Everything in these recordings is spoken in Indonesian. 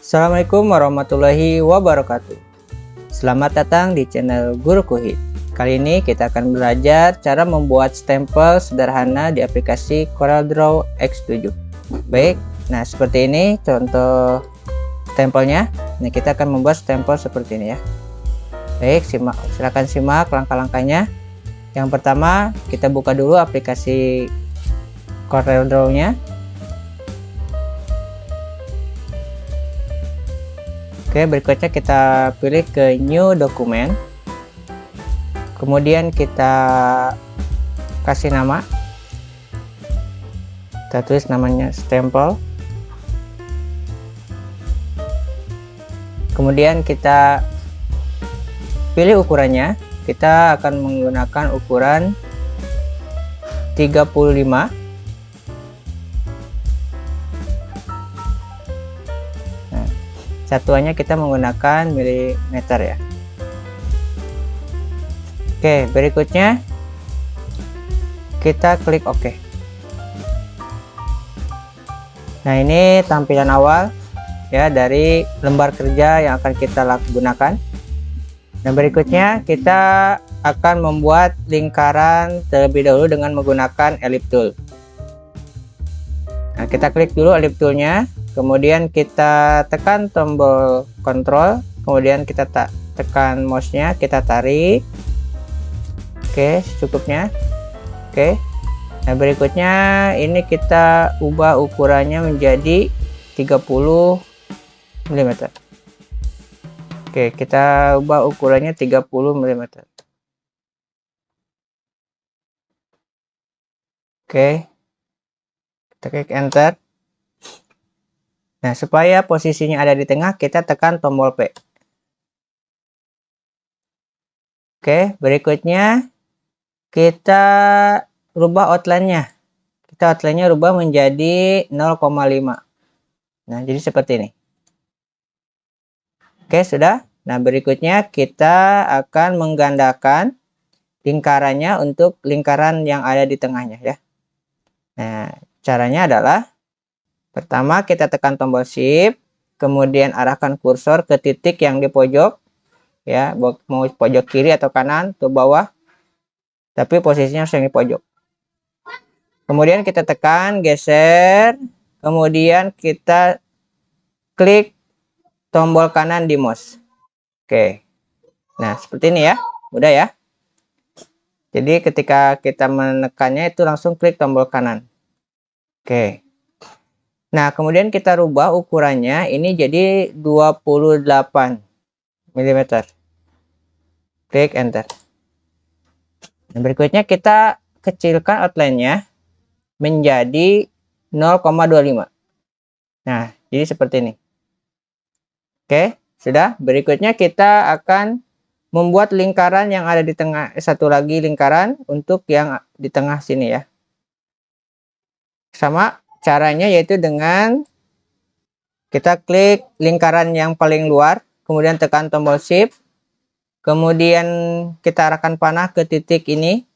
Assalamualaikum warahmatullahi wabarakatuh. Selamat datang di channel Guru Kuhit. Kali ini kita akan belajar cara membuat stempel sederhana di aplikasi CorelDRAW X7. Baik, nah seperti ini contoh stempelnya. Nah, kita akan membuat stempel seperti ini ya. Baik, silakan simak langkah-langkahnya. Yang pertama, kita buka dulu aplikasi CorelDRAW-nya. Oke, berikutnya kita pilih ke New Document. Kemudian kita kasih nama. Kita tulis namanya stempel. Kemudian kita pilih ukurannya. Kita akan menggunakan ukuran 35. Satuannya kita menggunakan milimeter ya. Oke, berikutnya kita klik OK. Nah, ini tampilan awal ya dari lembar kerja yang akan kita gunakan. Dan berikutnya kita akan membuat lingkaran terlebih dahulu dengan menggunakan ellipse tool. Nah, kita klik dulu ellipse toolnya. Kemudian kita tekan tombol kontrol, kemudian kita tekan mouse-nya, kita tarik. Oke, secukupnya. Oke. Nah, berikutnya ini kita ubah ukurannya menjadi 30 mm. Oke, kita ubah ukurannya 30 mm. Oke. Kita klik enter. Nah, supaya posisinya ada di tengah, kita tekan tombol P. Oke, berikutnya kita rubah outline-nya. Kita outline-nya rubah menjadi 0,5. Nah, jadi seperti ini. Oke, sudah. Nah, berikutnya kita akan menggandakan lingkarannya untuk lingkaran yang ada di tengahnya ya. Nah, caranya adalah pertama kita tekan tombol shift, kemudian arahkan kursor ke titik yang di pojok ya, mau pojok kiri atau kanan atau bawah, tapi posisinya harus yang di pojok. Kemudian kita tekan geser, kemudian kita klik tombol kanan di mouse. Oke, nah seperti ini ya, mudah ya. Jadi ketika kita menekannya itu langsung klik tombol kanan. Oke. Nah, kemudian kita rubah ukurannya ini jadi 28 mm. Klik enter. Dan berikutnya kita kecilkan outline-nya menjadi 0,25. Nah, jadi seperti ini. Oke, sudah. Berikutnya kita akan membuat lingkaran yang ada di tengah, satu lagi lingkaran untuk yang di tengah sini ya. Sama caranya yaitu dengan kita klik lingkaran yang paling luar, kemudian tekan tombol shift, kemudian kita arahkan panah ke titik ini,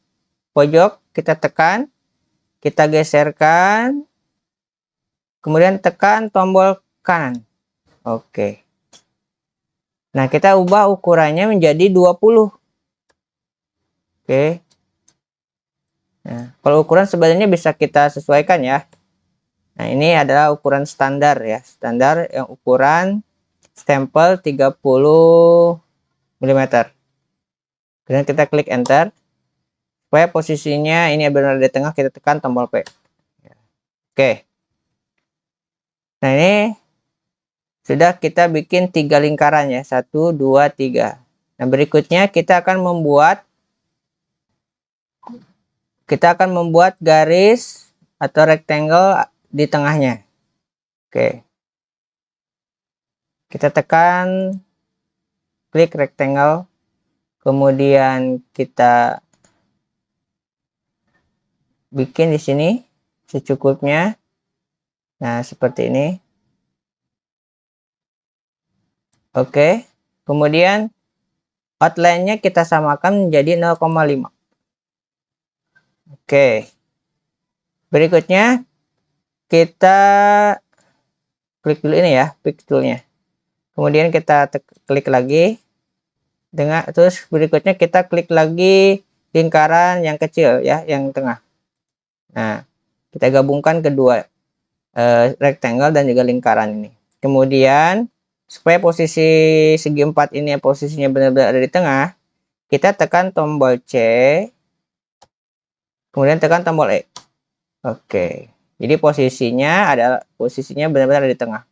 pojok, kita tekan, kita geserkan, kemudian tekan tombol kanan. Oke. Nah, kita ubah ukurannya menjadi 20. Oke. Nah, kalau ukuran sebenarnya bisa kita sesuaikan ya. Nah, ini adalah ukuran standar ya. Standar yang ukuran stempel 30 mm. Kemudian kita klik enter. Supaya posisinya ini benar di tengah, kita tekan tombol P. Oke. Nah, ini sudah kita bikin 3 lingkaran ya. 1, 2, 3. Nah, berikutnya kita akan membuat garis atau rectangle di tengahnya. Oke. Kita tekan klik rectangle, kemudian kita bikin di sini secukupnya. Nah, seperti ini. Oke. Kemudian outline-nya kita samakan menjadi 0,5. Oke. Berikutnya kita klik dulu ini ya, pick toolnya. Kemudian kita klik lagi. Terus berikutnya kita klik lagi lingkaran yang kecil ya, yang tengah. Nah, kita gabungkan kedua rectangle dan juga lingkaran ini. Kemudian supaya posisi segi 4 ini posisinya benar-benar ada di tengah, kita tekan tombol C, kemudian tekan tombol E. Oke. Jadi posisinya benar-benar ada di tengah.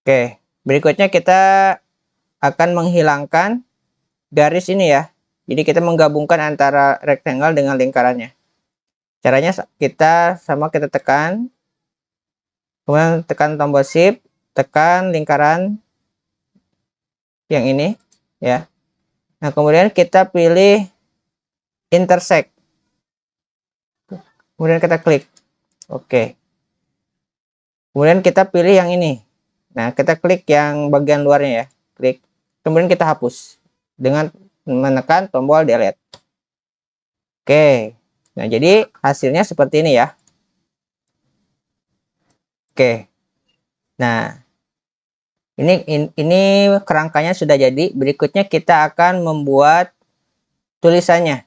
Oke, berikutnya kita akan menghilangkan garis ini ya. Jadi kita menggabungkan antara rectangle dengan lingkarannya. Caranya kita tekan, kemudian tekan tombol shift, tekan lingkaran yang ini ya. Nah, kemudian kita pilih intersect. Kemudian kita klik. Oke. Kemudian kita pilih yang ini. Nah, kita klik yang bagian luarnya ya. Klik. Kemudian kita hapus dengan menekan tombol delete. Oke. Nah, jadi hasilnya seperti ini ya. Oke. Nah, ini kerangkanya sudah jadi. Berikutnya kita akan membuat tulisannya.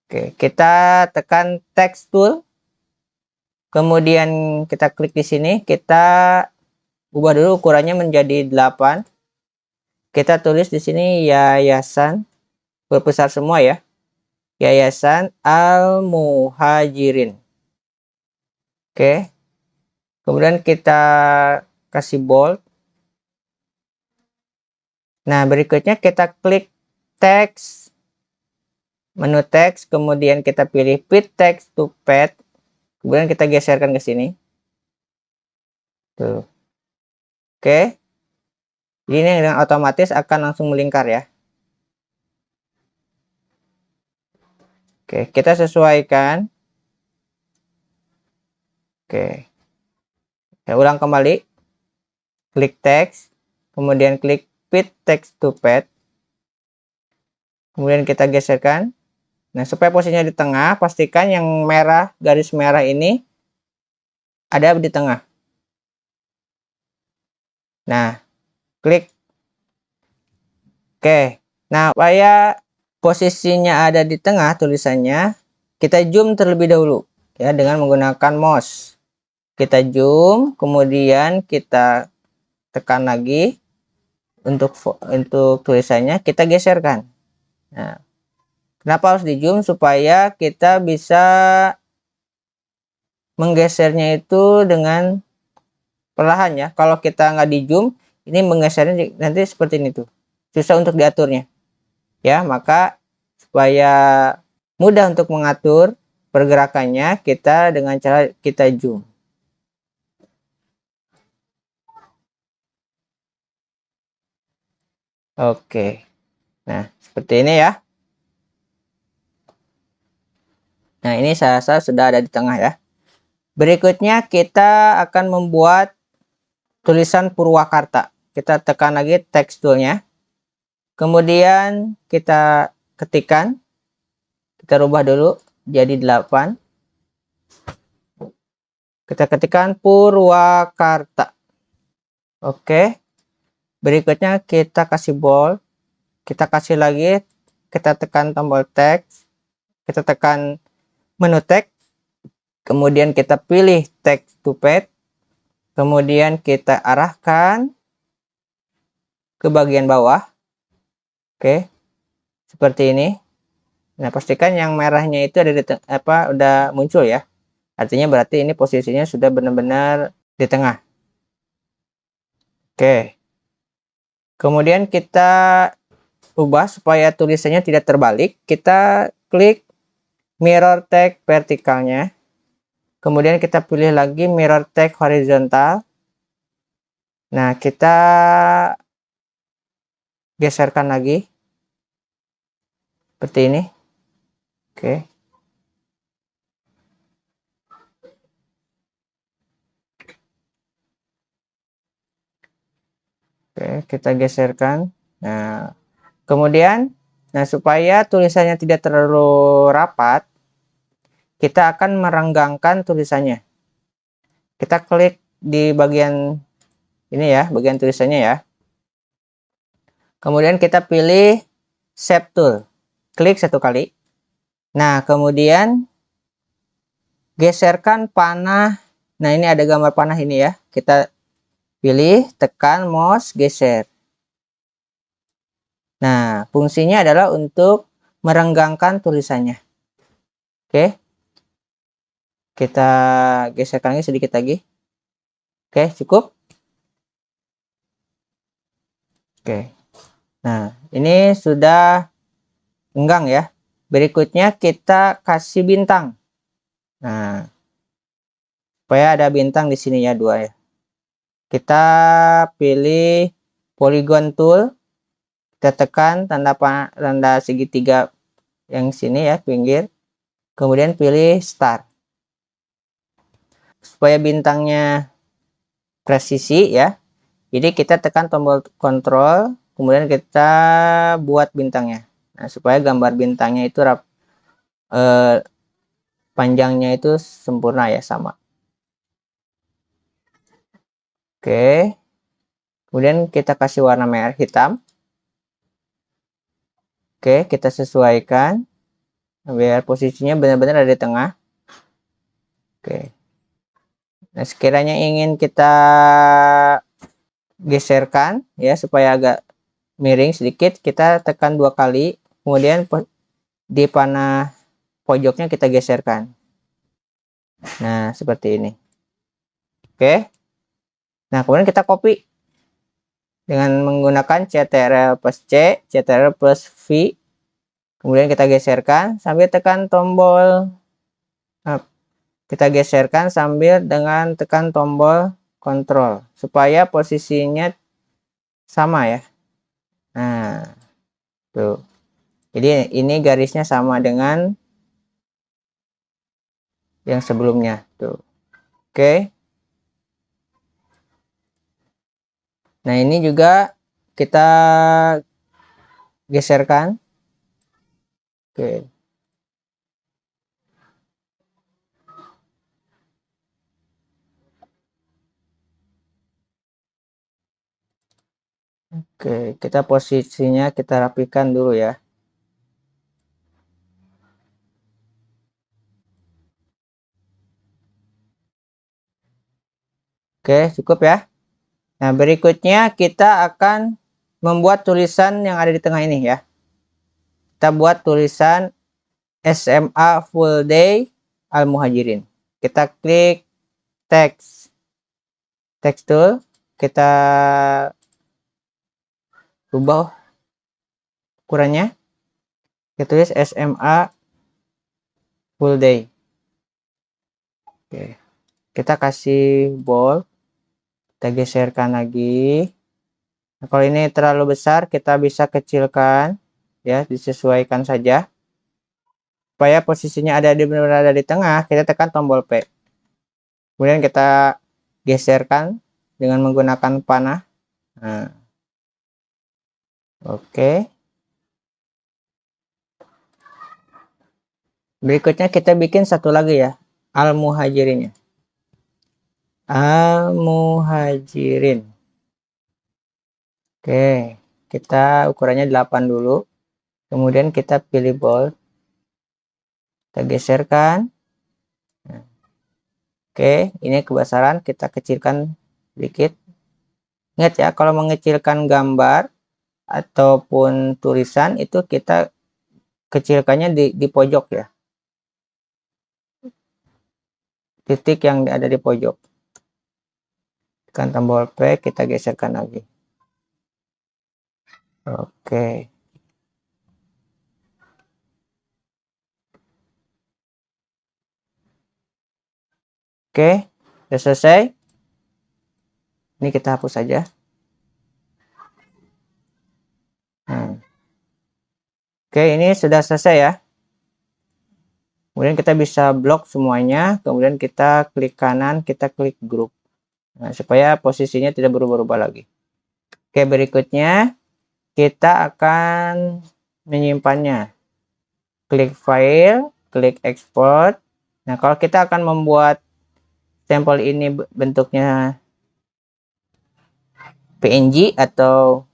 Oke, kita tekan text tool. Kemudian kita klik di sini, kita ubah dulu ukurannya menjadi 8. Kita tulis di sini yayasan, berbesar semua ya. Yayasan Al-Muhajirin. Oke. Kemudian kita kasih bold. Nah, berikutnya kita klik teks, menu teks, kemudian kita pilih fit text to pad. Kemudian kita geserkan ke sini. Tuh. Oke. Ini dengan otomatis akan langsung melingkar ya. Oke, kita sesuaikan. Oke. Saya ulang kembali. Klik teks, kemudian klik fit text to pad. Kemudian kita geserkan. Nah, supaya posisinya di tengah, pastikan yang merah, garis merah ini ada di tengah. Nah, klik. Oke. Nah, supaya posisinya ada di tengah tulisannya, kita zoom terlebih dahulu ya dengan menggunakan mouse. Kita zoom, kemudian kita tekan lagi untuk tulisannya, kita geserkan. Nah, kenapa harus di zoom? Supaya kita bisa menggesernya itu dengan perlahan ya. Kalau kita nggak di zoom, ini menggesernya nanti seperti ini tuh, susah untuk diaturnya ya. Maka supaya mudah untuk mengatur pergerakannya, kita dengan cara kita zoom. Oke, nah seperti ini ya. Nah, ini saya rasa sudah ada di tengah ya. Berikutnya kita akan membuat tulisan Purwakarta. Kita tekan lagi text toolnya. Kemudian kita ketikkan. Kita rubah dulu jadi 8. Kita ketikkan Purwakarta. Oke. Berikutnya kita kasih bold. Kita kasih lagi. Kita tekan tombol text. Kita tekan menu text. Kemudian kita pilih text to pad. Kemudian kita arahkan ke bagian bawah. Oke. Seperti ini. Nah, pastikan yang merahnya itu ada di udah muncul ya. Artinya berarti ini posisinya sudah benar-benar di tengah. Oke. Kemudian kita ubah supaya tulisannya tidak terbalik. Kita klik mirror text vertikalnya. Kemudian kita pilih lagi mirror text horizontal. Nah, kita geserkan lagi. Seperti ini. Oke. Oke, kita geserkan. Nah, kemudian, supaya tulisannya tidak terlalu rapat, kita akan merenggangkan tulisannya. Kita klik di bagian Ini ya, bagian tulisannya ya. Kemudian kita pilih Shape Tool. Klik satu kali. Nah, kemudian geserkan panah. Nah, ini ada gambar panah ini ya. Kita pilih, tekan mouse, geser. Nah, fungsinya adalah untuk merenggangkan tulisannya. Oke. Kita geserkan lagi sedikit lagi. Oke, cukup. Oke. Nah, ini sudah enggang ya. Berikutnya kita kasih bintang. Nah, supaya ada bintang di sini ya, 2 ya. Kita pilih polygon tool. Kita tekan tanda segitiga yang sini ya, pinggir. Kemudian pilih start. Supaya bintangnya presisi ya. Jadi kita tekan tombol kontrol, kemudian kita buat bintangnya. Nah, supaya gambar bintangnya itu panjangnya itu sempurna ya, sama. Oke. Kemudian kita kasih warna merah hitam. Oke, kita sesuaikan biar posisinya benar-benar ada di tengah. Oke. Nah, sekiranya ingin kita geserkan ya supaya agak miring sedikit, kita tekan 2 kali, kemudian di panah pojoknya kita geserkan. Nah, seperti ini. Oke. Nah, kemudian kita copy dengan menggunakan CTRL plus C, CTRL plus V. Kemudian kita geserkan sambil tekan tombol. Kita geserkan sambil dengan tekan tombol kontrol supaya posisinya sama ya. Nah, tuh. Jadi ini garisnya sama dengan yang sebelumnya tuh. Oke. Nah, ini juga kita geserkan. Oke. Oke, kita posisinya kita rapikan dulu ya. Oke, cukup ya. Nah, berikutnya kita akan membuat tulisan yang ada di tengah ini ya. Kita buat tulisan SMA Full Day Al Muhajirin. Kita klik text tool, kita ubah ukurannya. Kita tulis SMA Full Day. Oke. Kita kasih bold, kita geserkan lagi. Nah, kalau ini terlalu besar, kita bisa kecilkan ya, disesuaikan saja. Supaya posisinya benar-benar ada di tengah, kita tekan tombol P. Kemudian kita geserkan dengan menggunakan panah. Nah. Oke. Berikutnya kita bikin satu lagi ya, Al Muhajirinnya. Al Muhajirin. Oke, kita ukurannya 8 dulu. Kemudian kita pilih bold. Kita geserkan. Nah. Oke, ini kebesaran kita kecilkan sedikit. Ingat ya, kalau mengecilkan gambar ataupun tulisan itu kita kecilkannya di pojok ya. Titik yang ada di pojok. Tekan tombol P, kita geserkan lagi. Oke. Oke, sudah selesai. Ini kita hapus saja. Nah. Oke, ini sudah selesai ya. Kemudian kita bisa blok semuanya. Kemudian kita klik kanan, kita klik grup. Nah, supaya posisinya tidak berubah-ubah lagi. Oke, berikutnya kita akan menyimpannya. Klik file, klik export. Nah, kalau kita akan membuat sampel ini bentuknya PNG atau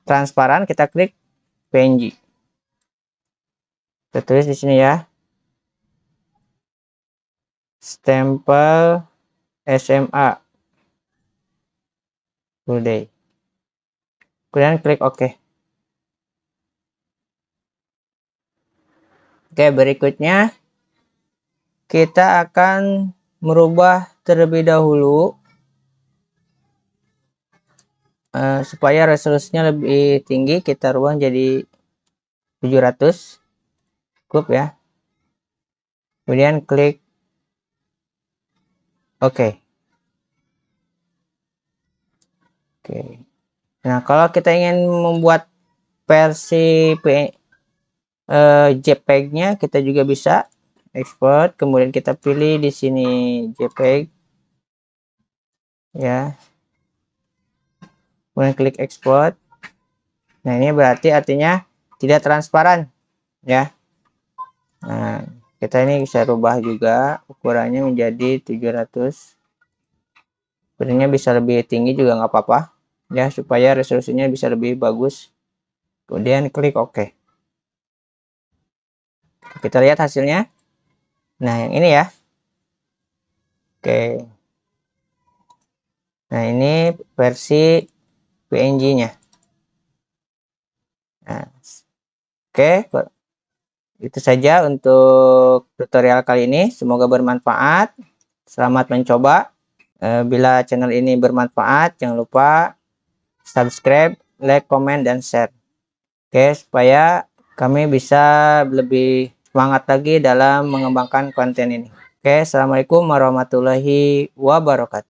transparan, kita klik PNG. Kita tulis di sini ya. Stempel SMA full day. Kemudian klik OK. Oke, berikutnya kita akan merubah terlebih dahulu supaya resolusinya lebih tinggi. Kita rubah jadi 700, cukup ya. Kemudian klik OK. Oke. Nah, kalau kita ingin membuat versi JPEG-nya, kita juga bisa export. Kemudian kita pilih di sini JPEG, ya. Kemudian klik export. Nah, ini berarti artinya tidak transparan, ya. Nah, kita ini bisa rubah juga ukurannya menjadi 700. Sebenarnya bisa lebih tinggi juga nggak apa-apa, ya, supaya resolusinya bisa lebih bagus. Kemudian klik OK. Kita lihat hasilnya. Nah, yang ini ya. Oke. Nah, ini versi PNG-nya. Nah, oke. Itu saja untuk tutorial kali ini. Semoga bermanfaat. Selamat mencoba. Bila channel ini bermanfaat, jangan lupa subscribe, like, comment, dan share. Oke, supaya kami bisa lebih semangat lagi dalam mengembangkan konten ini. Oke, assalamualaikum warahmatullahi wabarakatuh.